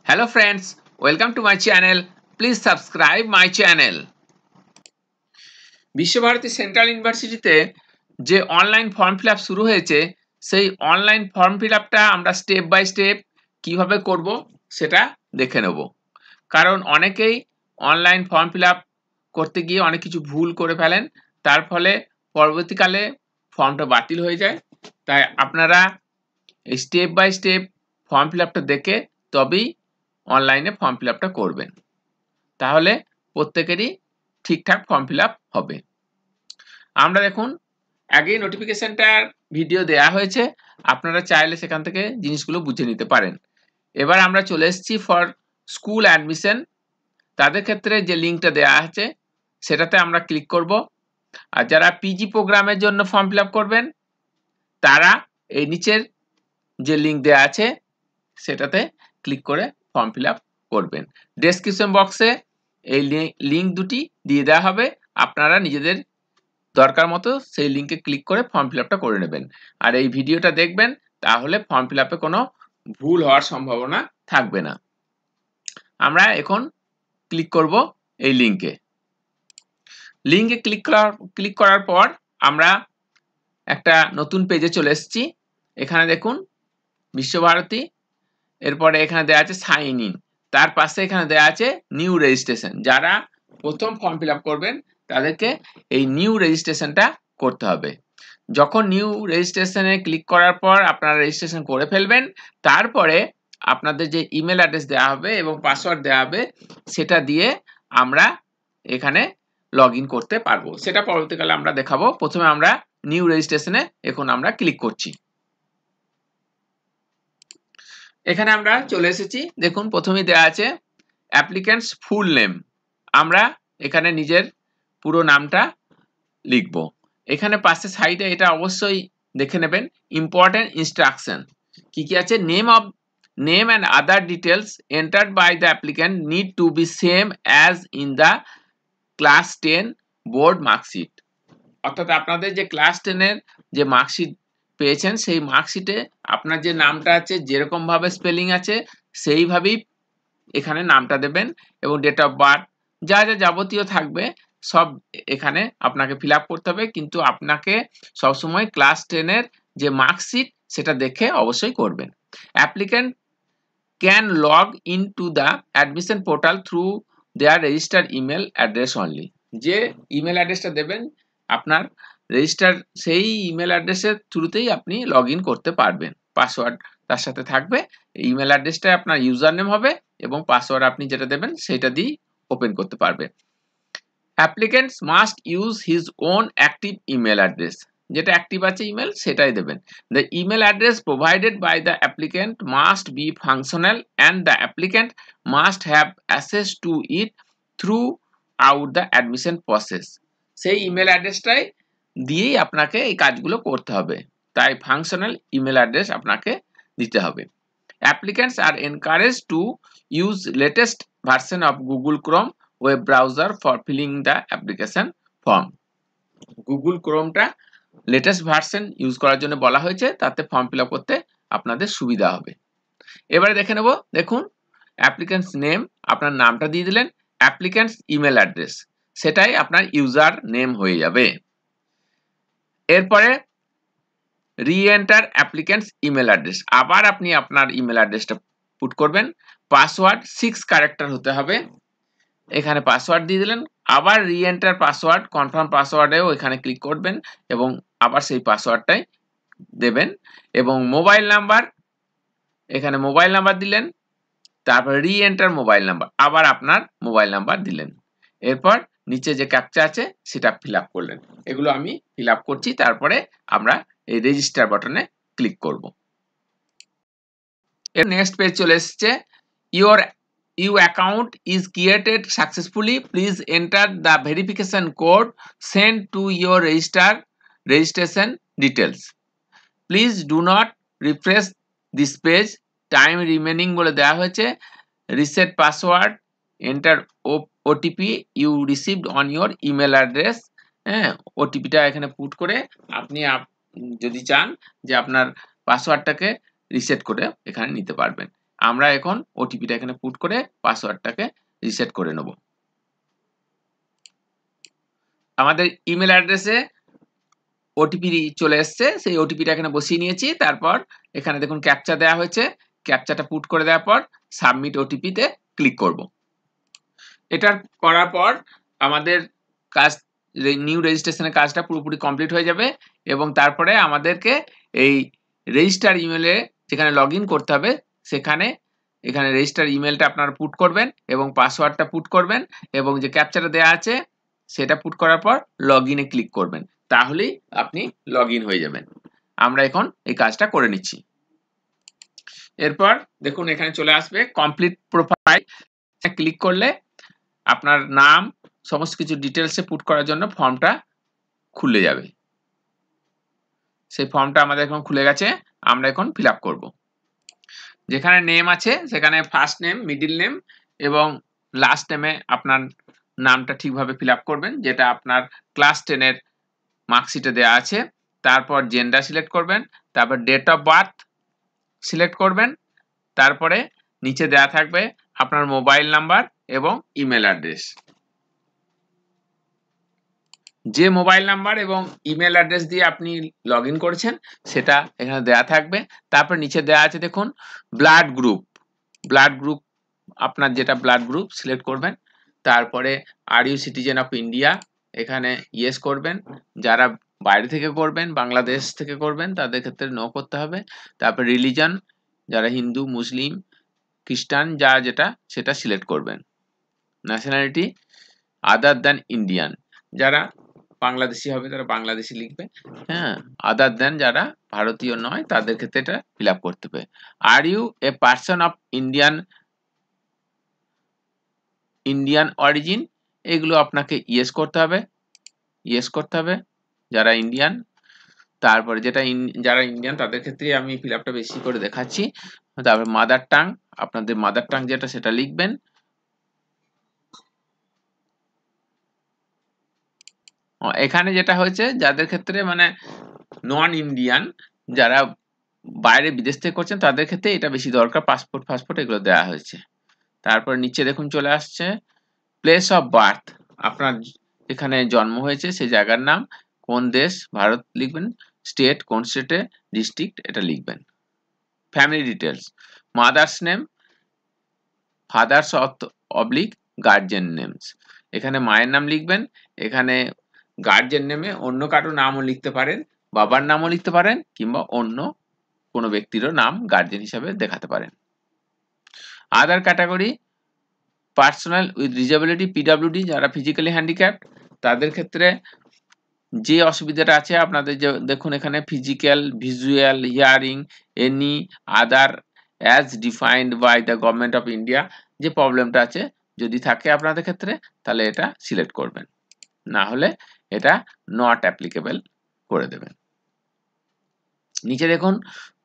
Hello friends, welcome to my channel. Please subscribe my channel. Visva Bharati central ইউনিভার্সিটিতে যে online form fill up শুরু হয়েছে সেই অনলাইন ফর্ম ফিল আপটা আমরা স্টেপ বাই স্টেপ কিভাবে করব সেটা দেখে নেব। কারণ অনেকেই অনলাইন ফর্ম ফিল আপ করতে গিয়ে অনেক কিছু ভুল করে ফেলেন, তার ফলে পরবর্তীকালে ফর্মটা বাতিল হয়ে যায়। তাই আপনারা step by step form fill আপটা দেখে তবেই অনলাইনে ফর্ম ফিল আপটা করবেন, তাহলে প্রত্যেকেরই ঠিকঠাক ফর্ম ফিল আপ হবে। আমরা দেখুন আগেই নোটিফিকেশনটার ভিডিও দেয়া হয়েছে, আপনারা চাইলে সেখান থেকে জিনিসগুলো বুঝে নিতে পারেন। এবার আমরা চলে এসেছি ফর স্কুল অ্যাডমিশন। তাদের ক্ষেত্রে যে লিঙ্কটা দেওয়া আছে সেটাতে আমরা ক্লিক করব। আর যারা পিজি প্রোগ্রামের জন্য ফর্ম ফিল আপ করবেন তারা এই নিচের যে লিঙ্ক দেওয়া আছে সেটাতে ক্লিক করে ফর্ম ফিল আপ করবেন। ডেসক্রিপশন বক্সে এই লিঙ্ক দুটি দিয়ে দেওয়া হবে, আপনারা নিজেদের দরকার মতো সেই লিঙ্কে ক্লিক করে ফর্ম ফিল আপটা করে নেবেন। আর এই ভিডিওটা দেখবেন, তাহলে ফর্ম ফিল আপে কোনো ভুল হওয়ার সম্ভাবনা থাকবে না। আমরা এখন ক্লিক করব এই লিঙ্কে। ক্লিক করার পর আমরা একটা নতুন পেজে চলে এসেছি। এখানে দেখুন বিশ্বভারতী, এরপরে এখানে দেওয়া আছে সাইন ইন, তার পাশে এখানে দেওয়া আছে নিউ রেজিস্ট্রেশন। যারা প্রথম ফর্ম ফিল আপ করবেন তাদেরকে এই নিউ রেজিস্ট্রেশনটা করতে হবে। যখন নিউ রেজিস্ট্রেশনে ক্লিক করার পর আপনারা রেজিস্ট্রেশন করে ফেলবেন, তারপরে আপনাদের যে ইমেল অ্যাড্রেস দেওয়া হবে এবং পাসওয়ার্ড দেওয়া হবে সেটা দিয়ে আমরা এখানে লগ ইন করতে পারবো। সেটা পরবর্তীকালে আমরা দেখাবো। প্রথমে আমরা নিউ রেজিস্ট্রেশনে এখন আমরা ক্লিক করছি। এখানে আমরা চলে এসেছি। দেখুন প্রথমেই দেওয়া আছে অ্যাপ্লিক্যান্টস ফুল নেম। আমরা এখানে নিজের পুরো নামটা লিখব। এখানে পাশে সাইডে এটা অবশ্যই দেখে নেবেন, ইম্পর্টেন্ট ইনস্ট্রাকশন কি কি আছে। Name and other details entered by the applicant need to be same as in the class 10 board marksheet. অর্থাৎ আপনাদের যে ক্লাস 10-এর যে মার্কশিট পেয়েছেন সেই মার্কশিটে আপনার যে নামটা আছে যেরকম ভাবে স্পেলিং আছে সেইভাবেই এখানে নামটা দেবেন, এবং ডেট অফ বার্থ যা যা যাবতীয় থাকবে সব এখানে আপনাকে ফিল আপ করতে হবে। কিন্তু আপনাকে সবসময় ক্লাস 10-এর যে মার্কশিট সেটা দেখে অবশ্যই করবেন। Applicant can log in to the admission portal through there registered email address only. যে ইমেল অ্যাড্রেসটা দেবেন আপনার রেজিস্টার, সেই ইমেল অ্যাড্রেসের থ্রুতেই আপনি লগ ইন করতে পারবেন। পাসওয়ার্ড তার সাথে থাকবে। ইমেল অ্যাড্রেসটা আপনার ইউজার নেম হবে এবং পাসওয়ার্ড আপনি যেটা দেবেন সেটা দিয়ে ওপেন করতে পারবে। Applicants must use his own active email address, যেটা অ্যাক্টিভ আছে ইমেল সেটাই দেবেন। The email address provided by the applicant must be functional and the applicant must have access to it throughout the admission process. সেই email অ্যাড্রেসটাই দিয়েই আপনাকে এই কাজগুলো করতে হবে, তাই ফাংশনাল ইমেল অ্যাড্রেস আপনাকে দিতে হবে। Applicants are encouraged to use latest version of Google Chrome web browser for filling the application form. Google Chromeটা লেটেস্ট ভার্সন ইউজ করার জন্য বলা হয়েছে, তাতে ফর্ম ফিল আপ করতে আপনাদের সুবিধা হবে। এবারে দেখে নেব। দেখুন অ্যাপ্লিক্যান্টস নেম, আপনার নামটা দিয়ে দিলেন। অ্যাপ্লিক্যান্টস ইমেল অ্যাড্রেস সেটাই আপনার ইউজার নেম হয়ে যাবে। এরপরে রি-এন্টার অ্যাপ্লিক্যান্টস ইমেল অ্যাড্রেস, আবার আপনি আপনার ইমেল অ্যাড্রেসটা পুট করবেন। পাসওয়ার্ড 6 ক্যারেক্টার হতে হবে। এখানে পাসওয়ার্ড দিয়ে দিলেন। আবার রি-এন্টার পাসওয়ার্ড, কনফার্ম পাসওয়ার্ডেও এখানে ক্লিক করবেন এবং আবার সেই পাসওয়ার্ডটাই দেবেন। এবং মোবাইল নাম্বার, এখানে মোবাইল নাম্বার দিলেন। তারপর রি-এন্টার মোবাইল নাম্বার, আবার আপনার মোবাইল নাম্বার দিলেন। এরপর নিচে যে ক্যাপচা আছে সেটা ফিল আপ করলেন। এগুলো আমি ফিল আপ করছি, তারপরে আমরা এই রেজিস্টার বাটনে ক্লিক করব। এর নেক্সট পেজ চলে এসেছে। Your account is created successfully, please enter the verification code send to your registration details, please do not refresh this page, time remaining বলে দেওয়া হয়েছে। Reset password, enter OTP you received on your email address. হ্যাঁ, ওটিপিটা এখানে put করে আপনি যদি চান যে আপনার পাসওয়ার্ডটাকে রিসেট করে এখানে নিতে পারবেন। আমরা এখন ওটিপিটা এখানে পুট করে পাসওয়ার্ডটাকে রিসেট করে নেব। আমাদের ইমেল অ্যাড্রেসে ওটিপি চলে এসছে, সেই ওটিপিটা এখানে বসিয়ে নিয়েছি। তারপর এখানে দেখুন ক্যাপচা দেওয়া হয়েছে, ক্যাপচাটা পুট করে দেওয়ার পর সাবমিট ওটিপিতে ক্লিক করব। এটা করার পর আমাদের কাজ, নিউ রেজিস্ট্রেশনের কাজটা পুরোপুরি কমপ্লিট হয়ে যাবে এবং তারপরে আমাদেরকে এই রেজিস্টার ইমেলে যেখানে লগ ইন করতে হবে সেখানে এখানে রেজিস্টার ইমেলটা আপনারা পুট করবেন এবং পাসওয়ার্ডটা পুট করবেন এবং যে ক্যাপচাটা দেওয়া আছে সেটা পুট করার পর লগ ইনে ক্লিক করবেন, তাহলেই আপনি লগ ইন হয়ে যাবেন। আমরা এখন এই কাজটা করে নিচ্ছি। এরপর দেখুন এখানে চলে আসবে কমপ্লিট প্রোফাইল, ক্লিক করলে আপনার নাম সমস্ত কিছু ডিটেলসে পুট করার জন্য ফর্মটা খুলে যাবে। সেই ফর্মটা আমাদের এখন খুলে গেছে, আমরা এখন ফিল আপ করবো। যেখানে নেম আছে সেখানে ফার্স্ট নেম, মিডিল নেম এবং লাস্ট নেমে আপনার নামটা ঠিকভাবে ফিল আপ করবেন, যেটা আপনার ক্লাস 10-এর মার্কশিটে দেওয়া আছে। তারপর জেন্ডার সিলেক্ট করবেন, তারপর ডেট অফ বার্থ সিলেক্ট করবেন, তারপরে নিচে দেওয়া থাকবে আপনার মোবাইল নাম্বার এবং ইমেল অ্যাড্রেস। যে মোবাইল নাম্বার এবং ইমেল অ্যাড্রেস দিয়ে আপনি লগ ইন করেছেন সেটা এখানে দেওয়া থাকবে। তারপর নিচে দেওয়া আছে দেখুন ব্লাড গ্রুপ, ব্লাড গ্রুপ আপনার যেটা ব্লাড গ্রুপ সিলেক্ট করবেন। তারপরে are you citizen of India, এখানে ইয়েস করবেন। যারা বাইরে থেকে করবেন, বাংলাদেশ থেকে করবেন, তাদের ক্ষেত্রে নো করতে হবে। তারপর রিলিজন, যারা হিন্দু, মুসলিম, খ্রিস্টান, যা যেটা সেটা সিলেক্ট করবেন। ন্যাশনালিটি আদার দ্যান ইন্ডিয়ান, যারা বাংলাদেশি হবে তারা বাংলাদেশি লিখবে, হ্যাঁ। আদার দ্যান যারা ভারতীয় নয় তাদের ক্ষেত্রে এটা ফিল আপ করতে হবে। Are you a person of Indian origin, এগুলো আপনাকে ইয়েস করতে হবে, ইয়েস করতে হবে যারা ইন্ডিয়ান। তারপরে যারা ইন্ডিয়ান তাদের ক্ষেত্রে আমি ফিল আপটা বেশি করে দেখাচ্ছি। তারপর মাদার টাং, আপনাদের মাদার টাং যেটা সেটা লিখবেন। এখানে যেটা হয়েছে যাদের ক্ষেত্রে মানে নন ইন্ডিয়ান, যারা বাইরে বিদেশ থেকে করছেন তাদের ক্ষেত্রে এটা বেশি দরকার, পাসপোর্ট এগুলো দেওয়া হয়েছে। তারপর নিচে দেখুন চলে আসছে প্লেস অফ বার্থ, আপনার যেখানে জন্ম হয়েছে সেই জায়গার নাম, কোন দেশ, ভারত লিখবেন, স্টেট, কোন স্টেটে, ডিস্ট্রিক্ট এটা লিখবেন। Family details, mother's name, father's oblique guardian names, এখানে মায়ের নাম লিখবেন। এখানে গার্জিয়ান নেমে অন্য কারো নামও লিখতে পারেন, বাবার নামও লিখতে পারেন কিংবা অন্য কোনো ব্যক্তিরও নাম গার্জিয়ান হিসাবে দেখাতে পারেন। Other category, personal with disability, PWD, যারা ফিজিক্যালি হ্যান্ডিক্যাপ্ট তাদের ক্ষেত্রে যে অসুবিধাটা আছে আপনাদের, যে দেখুন এখানে physical, visual, hearing, any other as defined by the government of India, যে প্রবলেমটা আছে যদি থাকে আপনাদের ক্ষেত্রে তাহলে এটা সিলেক্ট করবেন, না হলে এটা নট অ্যাপ্লিকেবল করে দেবেন। নিচে দেখুন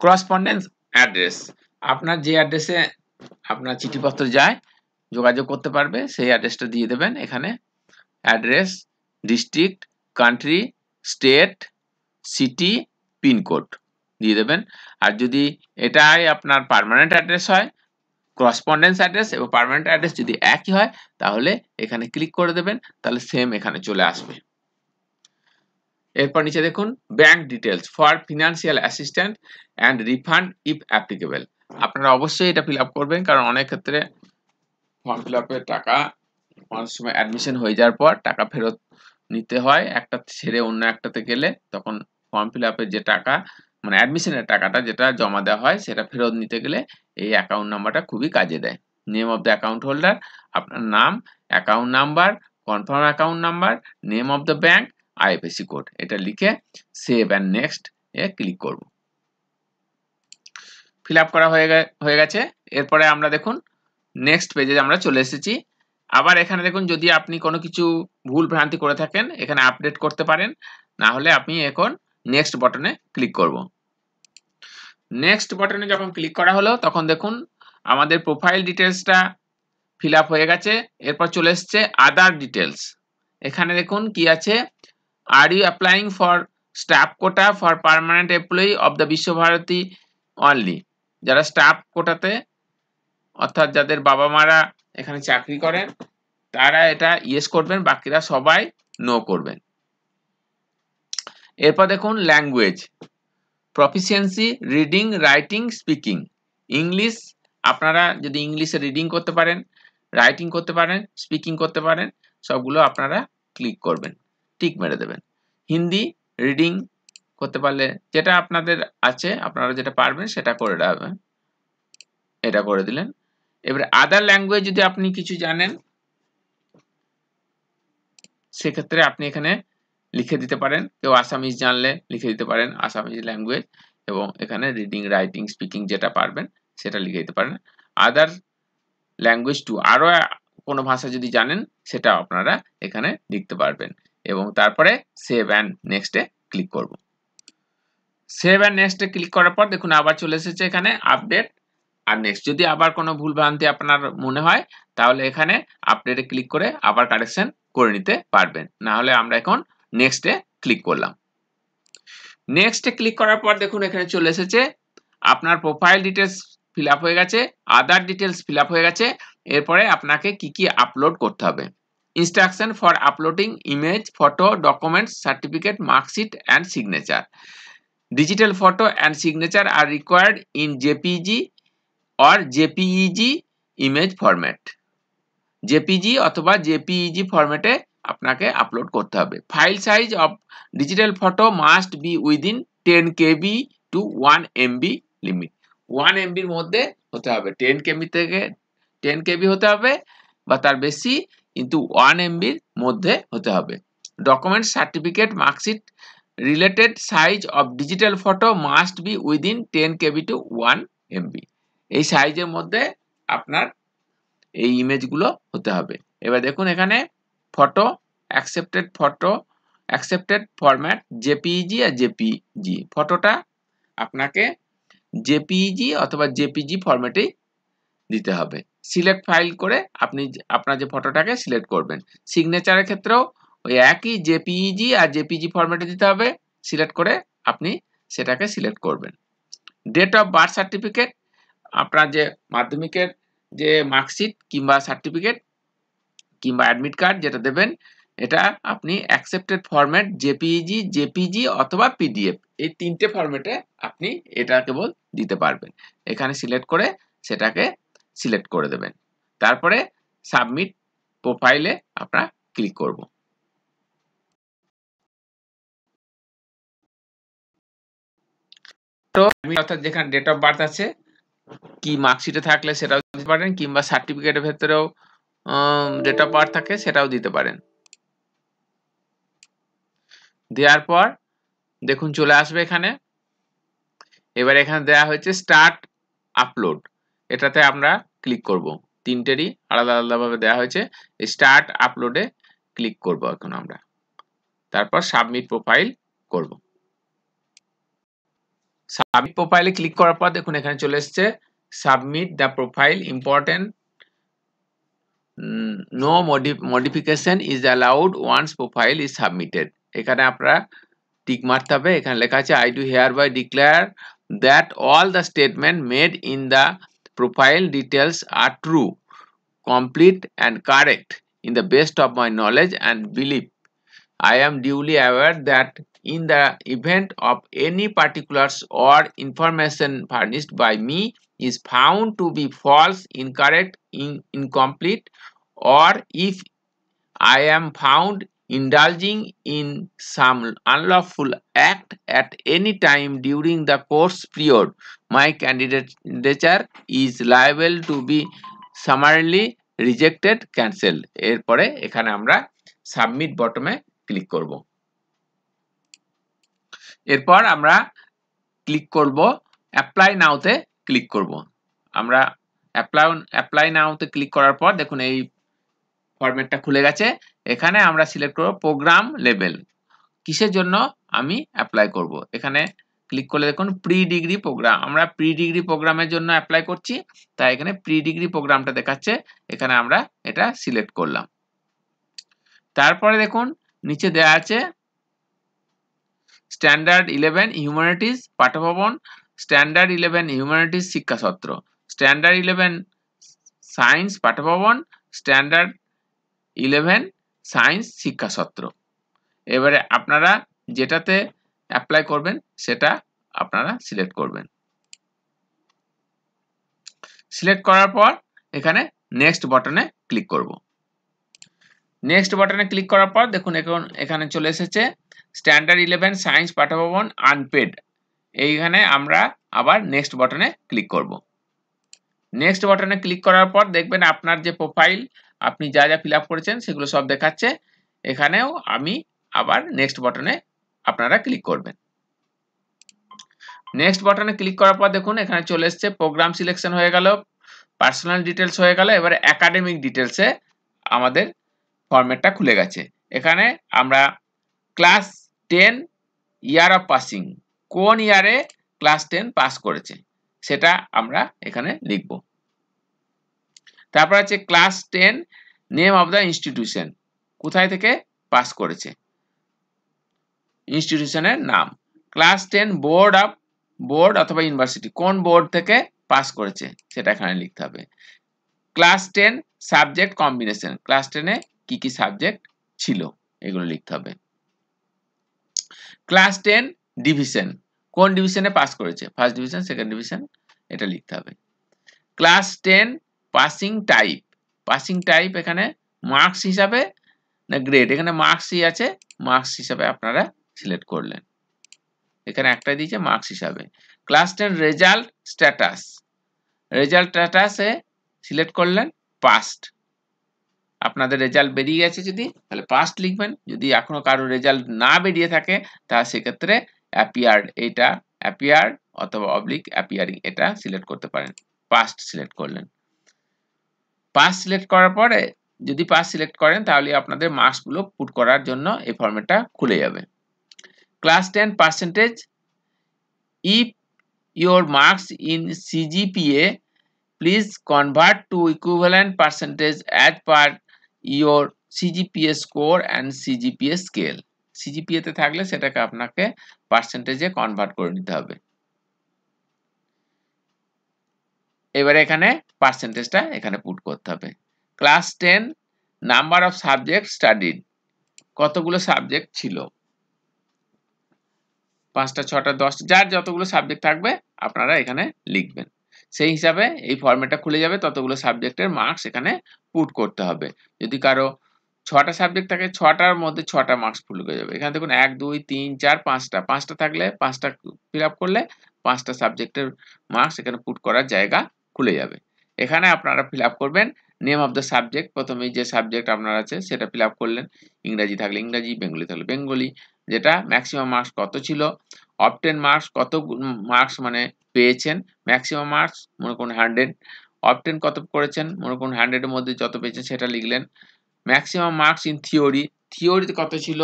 করসপন্ডেন্স অ্যাড্রেস, আপনার যে অ্যাড্রেসে আপনার চিঠিপত্র যায় যোগাযোগ করতে পারবে সেই অ্যাড্রেসটা দিয়ে দেবেন। এখানে address, district, country, state, city, pincode দিয়ে দেবেন। আর যদি এটাই আপনার পার্মানেন্ট অ্যাড্রেস হয়, করসপন্ডেন্স অ্যাড্রেস এবং পার্মানেন্ট অ্যাড্রেস যদি একই হয় তাহলে এখানে ক্লিক করে দেবেন, তাহলে সেম এখানে চলে আসবে। এরপর নিচে দেখুন bank details for financial assistant and refund if applicable, আপনারা অবশ্যই এটা ফিল আপ করবেন, কারণ অনেক ক্ষেত্রে ফর্ম ফিল আপের টাকা অনেক সময় অ্যাডমিশন হয়ে যাওয়ার পর টাকা ফেরত নিতে হয়, একটা ছেড়ে অন্য একটাতে গেলে তখন ফর্ম ফিল আপের যে টাকা মানে অ্যাডমিশনের টাকাটা যেটা জমা দেওয়া হয় সেটা ফেরত নিতে গেলে এই অ্যাকাউন্ট নাম্বারটা খুবই কাজে দেয়। Name of the account holder, আপনার নাম, account number, confirm account number, name of the bank, IFSC code, এটা লিখে save and next A click করব। ফিল আপ করা হয়ে গেছে। এরপরে আমরা দেখুন নেক্সট পেজে আমরা চলে এসেছি। আবার এখানে দেখুন যদি আপনি কোনো কিছু ভুল ভ্রান্তি করে থাকেন এখানে আপডেট করতে পারেন, না হলে আপনি এখন নেক্সট বাটনে ক্লিক করব। নেক্সট বাটনে যখন ক্লিক করা হলো তখন দেখুন আমাদের প্রোফাইল ডিটেলসটা ফিল আপ হয়ে গেছে। এরপর চলে এসছে আদার ডিটেলস, এখানে দেখুন কি আছে, are you applying for staff quota for permanent employee of the Visva Bharati only, যারা স্টাফ কোটাতে অর্থাৎ যাদের বাবা মারা এখানে চাকরি করেন তারা এটা ইয়েস করবেন, বাকিরা সবাই নো করবেন। এরপর দেখুন language, proficiency reading, writing, speaking. English, আপনারা যদি ইংলিশে রিডিং করতে পারেন, রাইটিং করতে পারেন, স্পিকিং করতে পারেন, সবগুলো আপনারা ক্লিক করবেন, টিক মেরে দেবেন। হিন্দি রিডিং করতে পারলে যেটা আপনাদের আছে, আপনারা যেটা পারবেন সেটা করে রাখবেন, এটা করে দিলেন। এবারে আদার ল্যাঙ্গুয়েজ যদি আপনি কিছু জানেন সেক্ষেত্রে আপনি এখানে লিখে দিতে পারেন, কেউ আসামিজ জানলে লিখে দিতে পারেন আসামিজ ল্যাঙ্গুয়েজ, এবং এখানে রিডিং, রাইটিং, স্পিকিং যেটা পারবেন সেটা লিখে দিতে পারেন। আদার ল্যাঙ্গুয়েজ টু, আরো কোনো ভাষা যদি জানেন সেটা আপনারা এখানে লিখতে পারবেন, এবং তারপরে সেভ অ্যান্ড নেক্সটে ক্লিক করব। সেভ অ্যান্ড নেক্সটে ক্লিক করার পর দেখুন আবার চলে এসেছে এখানে আপডেট আর নেক্সট। যদি আবার কোনো ভুলভ্রান্তি আপনার মনে হয় তাহলে এখানে আপডেটে ক্লিক করে আবার কারেকশন করে নিতে পারবেন, না হলে আমরা এখন নেক্সটে ক্লিক করলাম। নেক্সটে ক্লিক করার পর দেখুন এখানে চলে এসেছে আপনার প্রোফাইল ডিটেলস ফিল আপ হয়ে গেছে, আদার ডিটেলস ফিল আপ হয়ে গেছে। এরপরে আপনাকে কি কি আপলোড করতে হবে। Instruction for uploading image, photo, documents, certificate, marksheet and signature. Digital photo and signature are required in JPG or JPEG image format. JPG অথবা JPEG ফরম্যাটে আপনাকে আপলোড করতে হবে। File size of digital photo must be within 10 KB to 1 MB limit. 1 MB এর মধ্যে হতে হবে, 10 KB থেকে 10 KB হতে হবে বা তার বেশি, কিন্তু 1 MB এর মধ্যে হতে হবে। Document, certificate, marksheet related size of digital photo must be within 10 KB to 1 MB। এই সাইজের মধ্যে আপনার এই ইমেজগুলো হতে হবে। এবার দেখুন এখানে ফটো অ্যাকসেপ্টেড ফরম্যাট JPEG আর JPG। ফটোটা আপনাকে JPEG অথবা JPG ফরম্যাটে দিতে হবে। সিলেক্ট ফাইল করে আপনি আপনার যে ফটোটাকে সিলেক্ট করবেন। সিগনেচারের ক্ষেত্রেও ওই একই JPEG আর JPG ফরম্যাটে দিতে হবে, সিলেক্ট করে আপনি সেটাকে সিলেক্ট করবেন। ডেট অফ বার্থ সার্টিফিকেট, আপনার যে মাধ্যমিকের যে মার্কশিট কিংবা সার্টিফিকেট কিংবা অ্যাডমিট কার্ড যেটা দেবেন, এটা আপনি অ্যাকসেপ্টেড ফরম্যাট JPG অথবা PDF, এই তিনটে ফরম্যাটে আপনি এটা কেবল দিতে পারবেন। এখানে সিলেক্ট করে সেটাকে সিলেক্ট করে দেবেন, তারপরে সাবমিট প্রোফাইলে আমরা ক্লিক করব। তো অর্থাৎ যেখানে ডেট অফ বার্থ আছে, কি মার্কশিটে থাকলে সেটাও দিতে পারেন, কিংবা সার্টিফিকেটের ভেতরেও ডেট অফ বার্থ থাকে সেটাও দিতে পারেন। দেওয়ার পর দেখুন চলে আসবে এখানে। এবার এখানে দেওয়া হয়েছে স্টার্ট আপলোড, এটাতে আমরা ক্লিক করব। তিনটেরই আলাদা আলাদাভাবে দেওয়া হয়েছে। স্টার্ট আপলোডে ক্লিক করব এখন আমরা, তারপর সাবমিট প্রোফাইল করব। সাবমিট প্রোফাইলে ক্লিক করার পর দেখুন এখানে চলে এসেছে submit the profile, important, no modification is allowed once profile is submitted. এখানে আপনারা টিক মারতে হবে। এখানে লেখা আছে I do hereby declare that all the statement made in the profile details are true, complete and correct in the best of my knowledge and belief. I am duly aware that in the event of any particulars or information furnished by me is found to be false, incorrect, incomplete, or if I am found indulging in some unlawful act at any time during the course period, my candidature is liable to be summarily rejected, cancelled. এরপরে এখানে আমরা submit বটমে click করব। এরপর আমরা click করব apply নাওতে click করব। আমরা apply নাওতে click করার পর দেখুন এই ফরম্যাটটা খুলে গেছে। এখানে আমরা সিলেক্ট করব প্রোগ্রাম লেভেল, কিসের জন্য আমি অ্যাপ্লাই করব। এখানে ক্লিক করলে দেখুন প্রি ডিগ্রি প্রোগ্রাম, আমরা প্রি ডিগ্রি প্রোগ্রামের জন্য অ্যাপ্লাই করছি, তাই এখানে প্রি ডিগ্রি প্রোগ্রামটা দেখাচ্ছে, এখানে আমরা এটা সিলেক্ট করলাম। তারপরে দেখুন নিচে দেয়া আছে standard 11 humanities Patha Bhavana, standard 11 humanities Siksha Satra. Standard 11 science Patha Bhavana, standard 11 science Siksha Satra. এবারে আপনারা যেটাতে অ্যাপ্লাই করবেন সেটা আপনারা সিলেক্ট করবেন। সিলেক্ট করার পর এখানে নেক্সট বাটনে ক্লিক করব। নেক্সট বাটনে ক্লিক করার পর দেখুন এখন এখানে চলে এসেছে স্ট্যান্ডার্ড 11 সায়েন্স পাঠ্যভবন আনপেড। এইখানে আমরা আবার নেক্সট বাটনে ক্লিক করব। নেক্সট বাটনে ক্লিক করার পর দেখবেন আপনার যে প্রোফাইল আপনি যা যা ফিল আপ করেছেন সেগুলো সব দেখাচ্ছে। এখানেও আমি আবার নেক্সট বাটনে আপনারা ক্লিক করবেন। নেক্সট বাটনে ক্লিক করার পর দেখুন এখানে চলে এসেছে প্রোগ্রাম সিলেকশন হয়ে গেল, পার্সোনাল ডিটেলস হয়ে গেল, এবারে একাডেমিক ডিটেলসে আমাদের ফরম্যাটটা খুলে গেছে। এখানে আমরা ক্লাস 10 ইয়ার অফ পাসিং, কোন ইয়ারে ক্লাস 10 পাস করেছে সেটা আমরা এখানে লিখব। তারপর আছে class 10 name of the institution, কোথায় থেকে পাস করেছে ইনস্টিটিউশনের নাম। ক্লাস 10 বোর্ড অথবা ইউনিভার্সিটি, কোন বোর্ড থেকে পাস করেছে সেটা এখানে লিখতে হবে। ক্লাস 10 সাবজেক্ট কম্বিনেশন, ক্লাস 10 এ কি কি সাবজেক্ট ছিল এগুলো লিখতে হবে। ক্লাস 10 ডিভিশন, কোন ডিভিশনে পাস করেছে, ফার্স্ট ডিভিশন, সেকেন্ড ডিভিশন, এটা লিখতে হবে। ক্লাস 10 পাসিং টাইপ এখানে মার্কস হিসাবে না গ্রেড, এখানে মার্কসই আছে, মার্কস হিসাবে আপনারা সিলেক্ট করলেন, এখানে একটা দিয়েছে মার্কস হিসাবে। ক্লাস 10 রেজাল্ট স্ট্যাটাসে সিলেক্ট করলেন পাস্ট, আপনাদের রেজাল্ট বেরিয়ে গেছে যদি তাহলে পাস্ট লিখবেন, যদি এখনো কারো রেজাল্ট না বেরিয়ে থাকে তাহলে সেক্ষেত্রে অ্যাপিয়ার্ড, এটা অ্যাপিয়ার্ড অথবা অবলিক অ্যাপিয়ারিং এটা সিলেক্ট করতে পারেন। পাস্ট সিলেক্ট করলেন। পাস্ট সিলেক্ট করার পরে যদি পাস্ট সিলেক্ট করেন তাহলে আপনাদের মার্কসগুলো পুট করার জন্য এই ফরম্যাটটা খুলে যাবে। Class 10 percentage, if your marks in CGPA please convert to equivalent percentage as per your CGPA score and CGPA scale. CGPA তে থাকলে সেটাকে আপনাকে পার্সেন্টেজে কনভার্ট করে নিতে হবে। এবারে এখানে পার্সেন্টেজটা এখানে পুট করতে হবে। Class 10 number of subject studied, কতগুলো সাবজেক্ট ছিল, 5টা 6টা 10টা যার যতগুলো সাবজেক্ট থাকবে আপনারা এখানে লিখবেন। সেই হিসাবে এই ফরম্যাটটা খুলে যাবে, ততগুলো সাবজেক্টের মার্কস এখানে পুট করতে হবে। যদি কারো 6টা সাবজেক্ট থাকে 6টার মধ্যে 6টা মার্কস ফুল হয়ে যাবে। এখানে দেখুন 1 2 3 4 5টা থাকলে 5টা ফিল আপ করলে 5টা সাবজেক্টের মার্কস এখানে পুট করার জায়গা খুলে যাবে। এখানে আপনারা ফিল আপ করবেন নেম অফ দ্য সাবজেক্ট, প্রথমেই যে সাবজেক্ট আপনার আছে সেটা ফিল আপ করলেন, ইংরাজি থাকলে ইংরাজি, বেঙ্গলি থাকলে বেঙ্গলি, যেটা ম্যাক্সিমাম মার্কস কত ছিল, অবটেন মার্কস কত মার্কস মানে পেয়েছেন, ম্যাক্সিমাম মার্কস মনে করুন 100, অবটেন কত করেছেন মনে করুন 100 এর মধ্যে যত পেয়েছেন সেটা লিখলেন। ম্যাক্সিমাম মার্কস ইন থিওরিতে কত ছিল,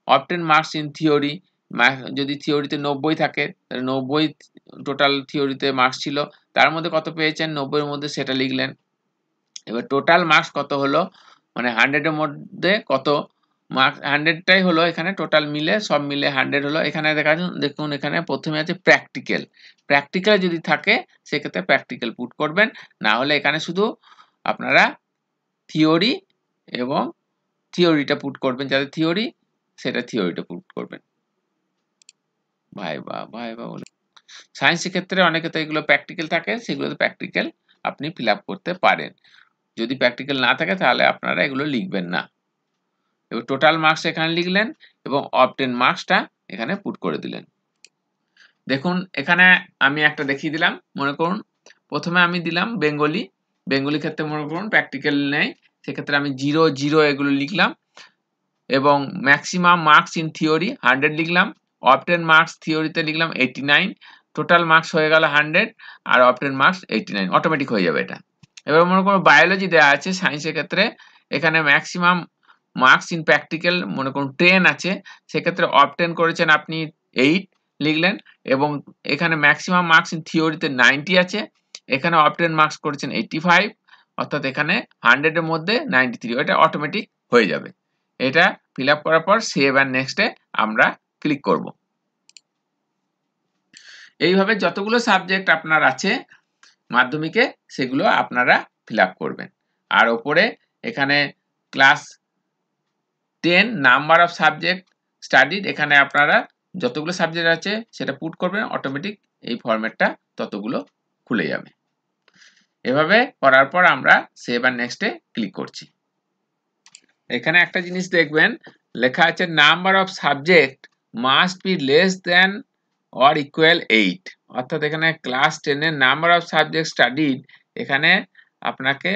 অবটেন মার্কস ইন থিওরি, যদি থিওরিতে 90 থাকে তাহলে 90 টোটাল থিওরিতে মার্কস ছিল, তার মধ্যে কত পেয়েছেন 90 এর মধ্যে সেটা লিখলেন। এবার টোটাল মার্কস কত হলো মানে 100 এর মধ্যে কত মার্কস, 100টাই হলো এখানে টোটাল মিলে, সব মিলে 100 হলো। এখানে দেখুন এখানে প্রথমে আছে প্র্যাকটিক্যাল যদি থাকে সেক্ষেত্রে প্র্যাকটিক্যাল পুট করবেন, না হলে এখানে শুধু আপনারা থিওরি এবং থিওরিটা পুট করবেন, যাদের থিওরি সেটা থিওরিটা পুট করবেন। ভাইবা বলে সায়েন্সের ক্ষেত্রে অনেকে তো এগুলো প্র্যাকটিক্যাল থাকে, সেগুলোতে প্র্যাকটিক্যাল আপনি ফিল আপ করতে পারেন। যদি প্র্যাকটিক্যাল না থাকে তাহলে আপনারা এগুলো লিখবেন না। এবার টোটাল মার্কস এখানে লিখলেন এবং অবটেন মার্কসটা এখানে পুট করে দিলেন। দেখুন এখানে আমি একটা দেখিয়ে দিলাম, মনে করুন প্রথমে আমি দিলাম বেঙ্গলি ক্ষেত্রে মনে করুন প্র্যাকটিক্যাল নেই, সেক্ষেত্রে আমি 0 0 এগুলো লিখলাম এবং ম্যাক্সিমাম মার্কস ইন থিওরি 100 লিখলাম, অবটেন মার্কস থিওরিতে লিখলাম 89, টোটাল মার্কস হয়ে গেল 100 আর অবটেন মার্কস 89, অটোমেটিক হয়ে যাবে এটা। এবার মনে করুন বায়োলজি দেওয়া আছে সায়েন্সের ক্ষেত্রে, এখানে ম্যাক্সিমাম মার্কস ইন প্র্যাকটিক্যাল মনে করুন 10 আছে, সেক্ষেত্রে অবটেন করেছেন আপনি 8 লিখলেন, এবং এখানে ম্যাক্সিমাম মার্কস ইন থিওরিতে 90 আছে, এখানে অবটেন মার্কস করেছেন 85, অর্থাৎ এখানে 100 এর মধ্যে 93, এটা অটোমেটিক হয়ে যাবে। এটা ফিল আপ করার পর সেভ অ্যান্ড নেক্সটে আমরা ক্লিক করব। এইভাবে যতগুলো সাবজেক্ট আপনার আছে মাধ্যমিকে সেগুলো আপনারা ফিল আপ করবেন। আর ওপরে এখানে class 10 number of subject studied, এখানে আপনারা যতগুলো সাবজেক্ট আছে সেটা পুট করবেন, অটোমেটিক এই ফরম্যাটটা ততগুলো খুলে যাবে। এভাবে করার পর আমরা সেভ আর নেক্সটে ক্লিক করছি। এখানে একটা জিনিস দেখবেন, লেখা আছে number of subject must be less than or equal 8, অর্থাৎ এখানে ক্লাস 10 এর নাম্বার অফ সাবজেক্ট স্টাডিড এখানে আপনাকে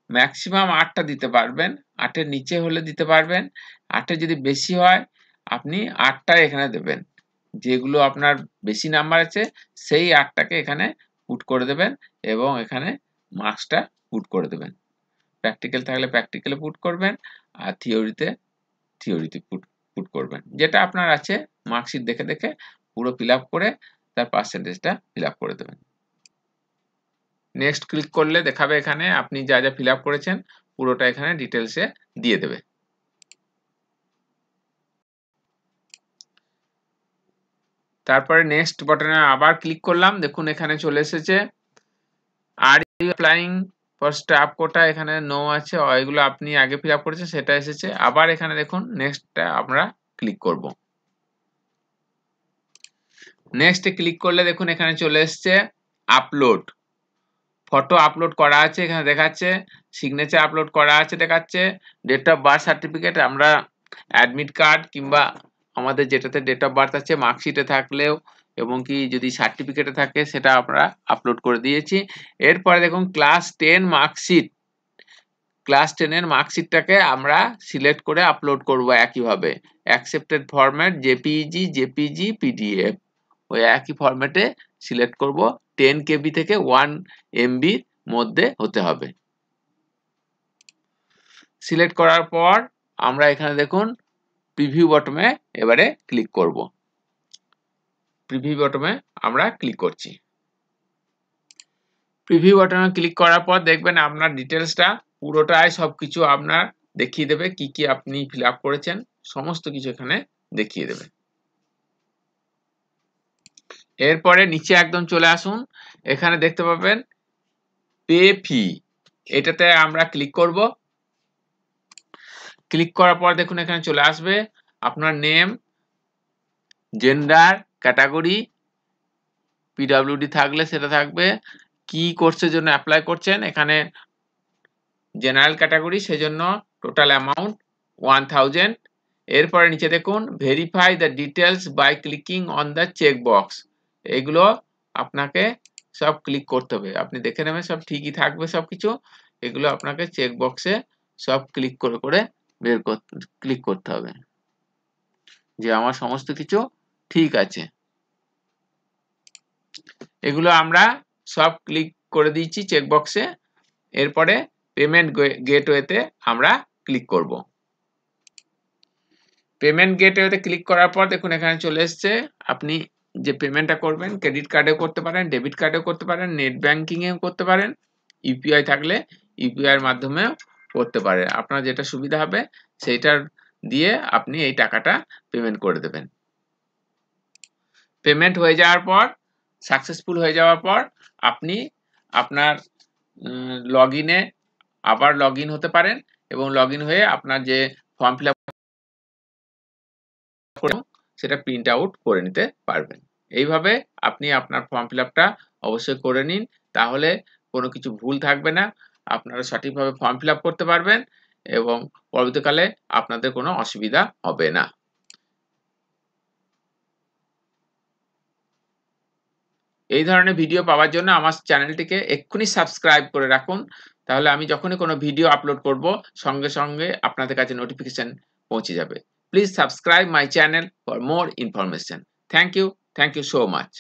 ম্যাক্সিমাম 8টা দিতে পারবেন, 8 এর নিচে হলে দিতে পারবেন, 8 যদি বেশি হয় আপনি 8টা এখানে দেবেন, যেগুলো আপনার বেশি নাম্বার আছে সেই 8টাকে এখানে পুট করে দেবেন এবং এখানে মার্কসটা পুট করে দেবেন। প্র্যাকটিক্যাল থাকলে প্র্যাকটিক্যালে পুট করবেন, আর থিওরিতে পুট করবেন, যেটা আপনার আছে মার্কশিট দেখে দেখে পুরো ফিল আপ করে তার পার্সেন্টেজটা ফিল আপ করে দেবেন। নেক্সট ক্লিক করলে দেখাবে এখানে আপনি যা যা ফিল আপ করেছেন পুরোটা এখানে ডিটেলসে দিয়ে দেবে। তারপরে নেক্সট বাটনে আবার ক্লিক করলাম, দেখুন এখানে চলে এসেছে are you applying for staff quota, এখানে নো আছে, এগুলো আপনি আগে ফিল আপ করেছেন সেটা এসেছে। আবার এখানে দেখুন নেক্সটটা আমরা ক্লিক করব। নেক্সটে ক্লিক করলে দেখুন এখানে চলে এসছে আপলোড, ফটো আপলোড করা আছে এখানে দেখাচ্ছে, সিগনেচার আপলোড করা আছে দেখাচ্ছে, ডেট অফ বার্থ সার্টিফিকেট, আমরা অ্যাডমিট কার্ড কিংবা আমাদের যেটাতে ডেট অফ বার্থ আছে মার্কশিটে থাকলেও এবং কি যদি সার্টিফিকেটে থাকে সেটা আমরা আপলোড করে দিয়েছি। এরপরে দেখুন ক্লাস 10 মার্কশিট, ক্লাস 10 এর মার্কশিটটাকে আমরা সিলেক্ট করে আপলোড করব একইভাবে, অ্যাকসেপ্টেড ফরম্যাট জেপিজি পিডিএফ, ওই একই ফরম্যাটে সিলেক্ট করব, 10 কেবি থেকে 1 এমবির মধ্যে হতে হবে। সিলেক্ট করার পর আমরা এখানে দেখুন প্রিভিউ বটমে এবারে ক্লিক করব। প্রিভিউ বটমে আমরা ক্লিক করছি। প্রিভিউ বটমে ক্লিক করার পর দেখবেন আপনার ডিটেলসটা পুরোটাই সবকিছু আপনার দেখিয়ে দেবে, কি কি আপনি ফিল আপ করেছেন সমস্ত কিছু এখানে দেখিয়ে দেবে। এরপরে নিচে একদম চলে আসুন, এখানে দেখতে পাবেন পে ফি, এটাতে আমরা ক্লিক করব। ক্লিক করার পর দেখুন এখানে চলে আসবে আপনার নেম, জেন্ডার, ক্যাটাগরি, পিডব্লিউডি থাকলে সেটা থাকবে, কি কোর্সের জন্য অ্যাপ্লাই করছেন, এখানে জেনারেল ক্যাটাগরি সেজন্য টোটাল অ্যামাউন্ট 1000। এরপরে নিচে দেখুন verify the details by clicking on the check box, এগুলো আপনাকে সব ক্লিক করতে হবে, আপনি দেখে নেবেন সব ঠিকই থাকবে সবকিছু, এগুলো আপনাকে চেক বক্সে সব ক্লিক করে করে ক্লিক করতে হবে যে আমার সমস্ত কিছু ঠিক আছে। এগুলো আমরা সব ক্লিক করে দিয়েছি চেক বক্সে। এরপরে পেমেন্ট গেটওয়েতে আমরা ক্লিক করব। পেমেন্ট গেটওয়েতে ক্লিক করার পর দেখুন এখানে চলে এসছে, আপনি যে পেমেন্টটা করবেন ক্রেডিট কার্ডেও করতে পারেন, ডেবিট কার্ডেও করতে পারেন, নেট ব্যাংকিং এও করতে পারেন, ইউপিআই থাকলে ইউপিআই এর মাধ্যমেও করতে পারেন, আপনার যেটা সুবিধা হবে সেইটার দিয়ে আপনি এই টাকাটা পেমেন্ট করে দেবেন। পেমেন্ট হয়ে যাওয়ার পর, সাকসেসফুল হয়ে যাওয়ার পর আপনি আপনার লগইনে আবার লগইন হতে পারেন এবং লগইন হয়ে আপনার যে ফর্ম ফিল আপ সেটা প্রিন্ট আউট করে নিতে পারবেন। এইভাবে আপনি আপনার ফর্ম ফিল আপটা অবশ্যই করে নিন, তাহলে কোনো কিছু ভুল থাকবে না, আপনারা সঠিকভাবে ফর্ম ফিল আপ করতে পারবেন এবং পরবর্তীকালে আপনাদের কোনো অসুবিধা হবে না। এই ধরনের ভিডিও পাওয়ার জন্য আমার চ্যানেলটিকে এক্ষুনি সাবস্ক্রাইব করে রাখুন, তাহলে আমি যখনই কোনো ভিডিও আপলোড করব সঙ্গে সঙ্গে আপনাদের কাছে নোটিফিকেশন পৌঁছে যাবে। Please subscribe my channel for more information. Thank you so much.